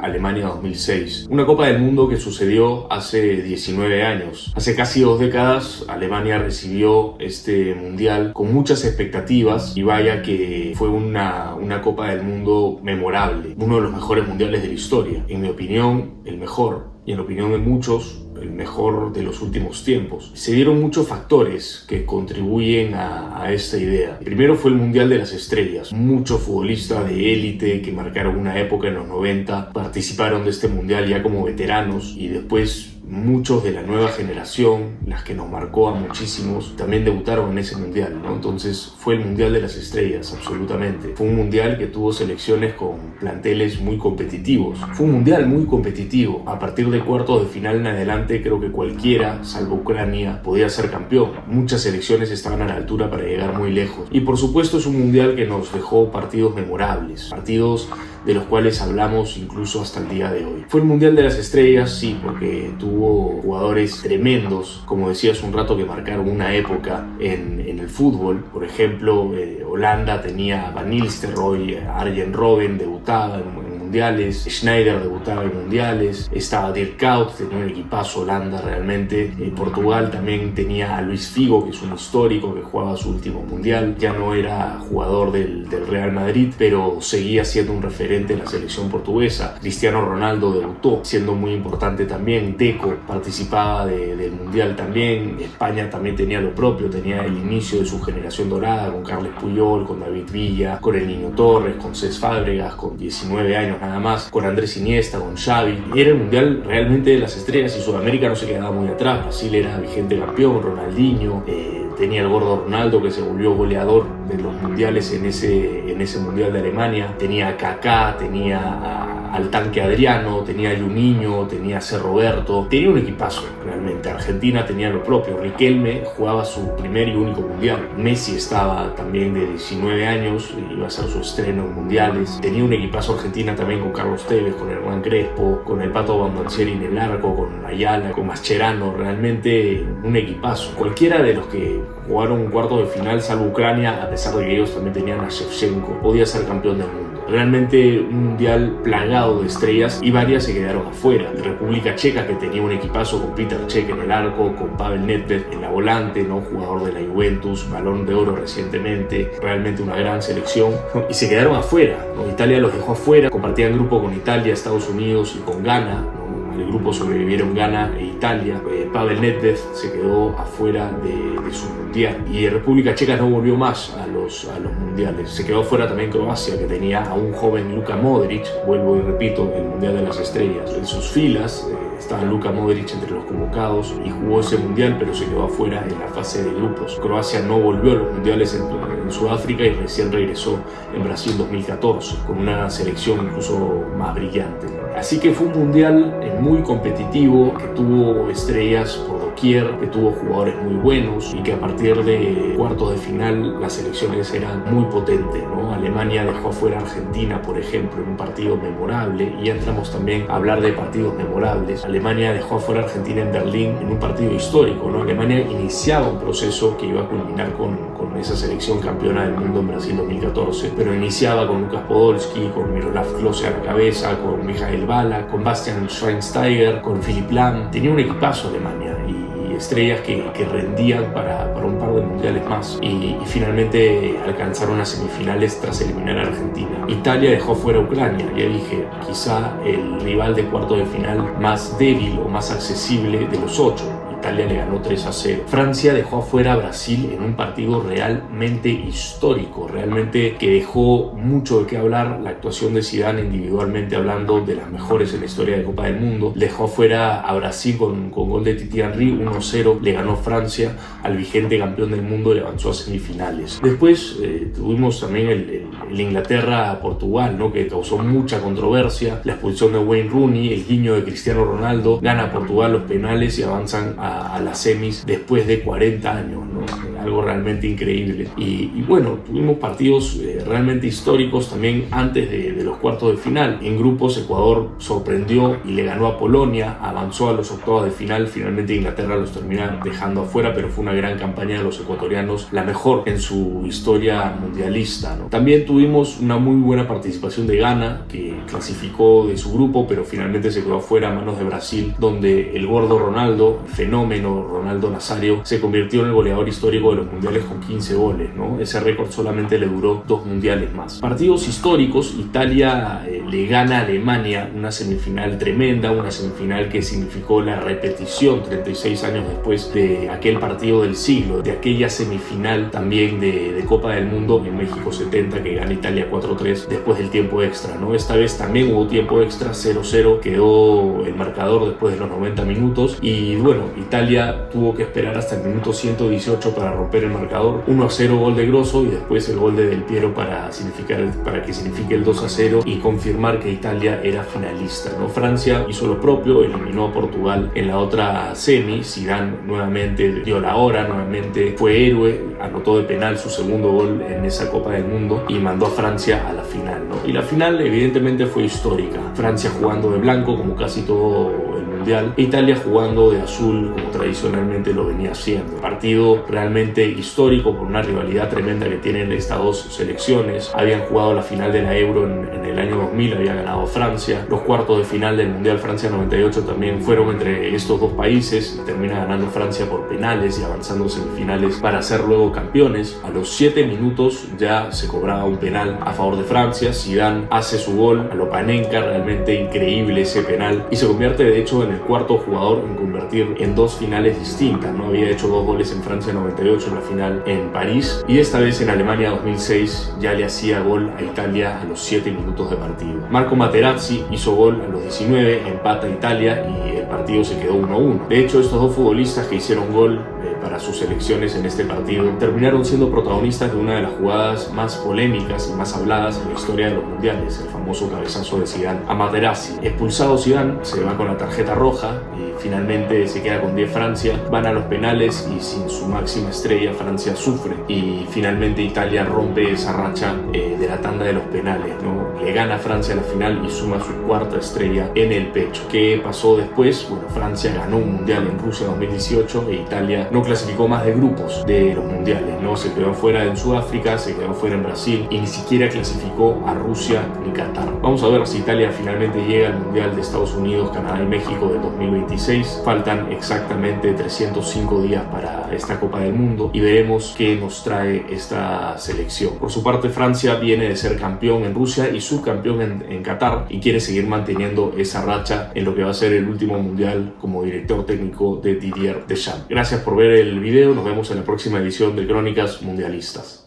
Alemania 2006. Una Copa del Mundo que sucedió hace 19 años. Hace casi 2 décadas, Alemania recibió este mundial con muchas expectativas y vaya que fue una Copa del Mundo memorable. Uno de los mejores mundiales de la historia. En mi opinión, el mejor. Y en la opinión de muchos, el mejor de los últimos tiempos. Se dieron muchos factores que contribuyen a esta idea. Primero fue el Mundial de las Estrellas. Muchos futbolistas de élite que marcaron una época en los 90 participaron de este mundial ya como veteranos, y después muchos de la nueva generación, las que nos marcó a muchísimos, también debutaron en ese mundial, ¿no? Entonces fue el Mundial de las Estrellas, absolutamente. Fue un mundial que tuvo selecciones con planteles muy competitivos. Fue un mundial muy competitivo. A partir de cuartos de final en adelante, creo que cualquiera, salvo Ucrania, podía ser campeón. Muchas selecciones estaban a la altura para llegar muy lejos. Y por supuesto es un mundial que nos dejó partidos memorables, partidos de los cuales hablamos incluso hasta el día de hoy. Fue el Mundial de las Estrellas, sí, porque tuvo jugadores tremendos, como decía hace un rato, que marcaron una época en el fútbol. Por ejemplo, Holanda tenía a Van Nistelrooy, Arjen Robben debutaba en mundiales, Schneider debutaba en mundiales, estaba Dirk Kuyt, tenía un equipazo Holanda realmente. Portugal también tenía a Luis Figo, que es un histórico que jugaba su último mundial. Ya no era jugador del Real Madrid, pero seguía siendo un referente en la selección portuguesa. Cristiano Ronaldo debutó, siendo muy importante también. Deco participaba del mundial también. España también tenía lo propio, tenía el inicio de su generación dorada con Carles Puyol, con David Villa, con el Niño Torres, con Cesc Fábregas, con 19 años nada más, con Andrés Iniesta, con Xavi. Era el mundial realmente de las estrellas y Sudamérica no se quedaba muy atrás. Brasil era vigente campeón, Ronaldinho, tenía el gordo Ronaldo, que se volvió goleador de los mundiales en ese mundial de Alemania. Tenía a Kaká, tenía al Tanque Adriano, tenía a Juninho, tenía a C. Roberto. Tenía un equipazo realmente. Argentina tenía lo propio. Riquelme jugaba su primer y único mundial. Messi estaba también de 19 años, iba a hacer su estreno en mundiales. Tenía un equipazo Argentina también con Carlos Tevez, con Hernán Crespo, con el Pato Abondanzieri en el arco, con Ayala, con Mascherano. Realmente un equipazo. Cualquiera de los que jugaron un cuarto de final, salvo Ucrania, a pesar de que ellos también tenían a Shevchenko, podía ser campeón del mundo. Realmente un mundial plagado de estrellas, y varias se quedaron afuera. República Checa, que tenía un equipazo con Peter Cech en el arco, con Pavel Nedved en la volante, ¿no? Jugador de la Juventus, Balón de Oro recientemente, realmente una gran selección, y se quedaron afuera, ¿no? Italia los dejó afuera, compartían grupo con Italia, Estados Unidos y con Ghana, ¿no? El grupo sobrevivieron Ghana e Italia. Pavel Nedved se quedó afuera de su mundial, y República Checa no volvió más a los mundiales. Se quedó afuera también Croacia, que tenía a un joven Luka Modric, vuelvo y repito, el Mundial de las Estrellas. En sus filas estaba Luka Modric entre los convocados y jugó ese mundial, pero se quedó afuera en la fase de grupos. Croacia no volvió a los mundiales en Sudáfrica y recién regresó en Brasil 2014, con una selección incluso más brillante. Así que fue un mundial muy competitivo, que tuvo estrellas por doquier, que tuvo jugadores muy buenos, y que a partir de cuartos de final las selecciones eran muy potentes, ¿no? Alemania dejó afuera a Argentina, por ejemplo, en un partido memorable, y ya entramos también a hablar de partidos memorables. Alemania dejó afuera a Argentina en Berlín en un partido histórico, ¿no? Alemania iniciaba un proceso que iba a culminar con esa selección campeona del mundo en Brasil 2014, pero iniciaba con Lukas Podolski, con Miroslav Klose a la cabeza, con Michael Ballack, con Bastian Schweinsteiger, con Philipp Lahm. Tenía un equipazo Alemania y estrellas que rendían para un par de mundiales más, y finalmente alcanzaron las semifinales tras eliminar a Argentina. Italia dejó fuera a Ucrania, ya dije, quizá el rival de cuarto de final más débil o más accesible de los 8. Italia le ganó 3-0. Francia dejó afuera a Brasil en un partido realmente histórico, realmente que dejó mucho de qué hablar. La actuación de Zidane, individualmente hablando, de las mejores en la historia de Copa del Mundo. Dejó afuera a Brasil con gol de Titi Henry, 1-0. Le ganó Francia al vigente campeón del mundo y avanzó a semifinales. Después tuvimos también el Inglaterra-Portugal, ¿no? Que causó mucha controversia. La expulsión de Wayne Rooney, el guiño de Cristiano Ronaldo. Gana Portugal los penales y avanzan a las semis después de 40 años, ¿no? algo realmente increíble. Y bueno, tuvimos partidos realmente históricos también antes de los cuartos de final. En grupos, Ecuador sorprendió y le ganó a Polonia, avanzó a los octavos de final. Finalmente Inglaterra los termina dejando afuera, pero fue una gran campaña de los ecuatorianos, la mejor en su historia mundialista, ¿no? También tuvimos una muy buena participación de Ghana, que clasificó de su grupo, pero finalmente se quedó afuera a manos de Brasil, donde el gordo Ronaldo, el fenómeno Ronaldo Nazario, se convirtió en el goleador histórico de los mundiales con 15 goles, ¿no? Ese récord solamente le duró 2 mundiales más. Partidos históricos: Italia le gana a Alemania, una semifinal tremenda, una semifinal que significó la repetición 36 años después de aquel partido del siglo, de aquella semifinal también de Copa del Mundo en México 70, que gana Italia 4-3 después del tiempo extra, ¿no? Esta vez también hubo tiempo extra, 0-0 quedó el marcador después de los 90 minutos y bueno, Italia tuvo que esperar hasta el minuto 118 para romper el marcador. 1-0 gol de Grosso y después el gol de Del Piero para que signifique el 2-0 y confirmar que Italia era finalista, ¿no? Francia hizo lo propio, eliminó a Portugal en la otra semi. Zidane nuevamente dio la hora, nuevamente fue héroe, anotó de penal su segundo gol en esa Copa del Mundo y mandó a Francia a la final, ¿no? Y la final evidentemente fue histórica. Francia jugando de blanco como casi todo el mundial, e Italia jugando de azul como tradicionalmente lo venía haciendo. Partido realmente histórico por una rivalidad tremenda que tienen estas dos selecciones. Habían jugado la final de la Euro en el año 2000, había ganado Francia. Los cuartos de final del Mundial Francia 98 también fueron entre estos dos países. Termina ganando Francia por penales y avanzando semifinales para ser luego campeones. A los 7 minutos ya se cobraba un penal a favor de Francia. Zidane hace su gol a lo Panenka, realmente increíble ese penal, y se convierte de hecho en el cuarto jugador en convertir en 2 finales distintas, ¿no? Había hecho 2 goles en Francia 98, en la final en París, y esta vez en Alemania 2006 ya le hacía gol a Italia a los 7 minutos de partido. Marco Materazzi hizo gol a los 19, empata Italia y el partido se quedó 1-1. De hecho, estos dos futbolistas que hicieron gol para sus selecciones en este partido terminaron siendo protagonistas de una de las jugadas más polémicas y más habladas en la historia de los mundiales, el famoso cabezazo de Zidane a Materazzi. Expulsado Zidane, se va con la tarjeta roja y finalmente se queda con 10 Francia, van a los penales y sin su máxima estrella Francia sufre y finalmente Italia rompe esa racha de la tanda de los penales, ¿no? Le gana a Francia la final y suma su 4ª estrella en el pecho. ¿Qué pasó después? Bueno, Francia ganó un mundial en Rusia 2018 e Italia no clasificó más de grupos de los mundiales, ¿no? Se quedó fuera en Sudáfrica, se quedó fuera en Brasil y ni siquiera clasificó a Rusia ni Qatar. Vamos a ver si Italia finalmente llega al mundial de Estados Unidos, Canadá y México del 2026. Faltan exactamente 305 días para esta Copa del Mundo y veremos qué nos trae esta selección. Por su parte, Francia viene de ser campeón en Rusia y subcampeón en Qatar y quiere seguir manteniendo esa racha en lo que va a ser el último mundial como director técnico de Didier Deschamps. Gracias por ver el video, nos vemos en la próxima edición de Crónicas Mundialistas.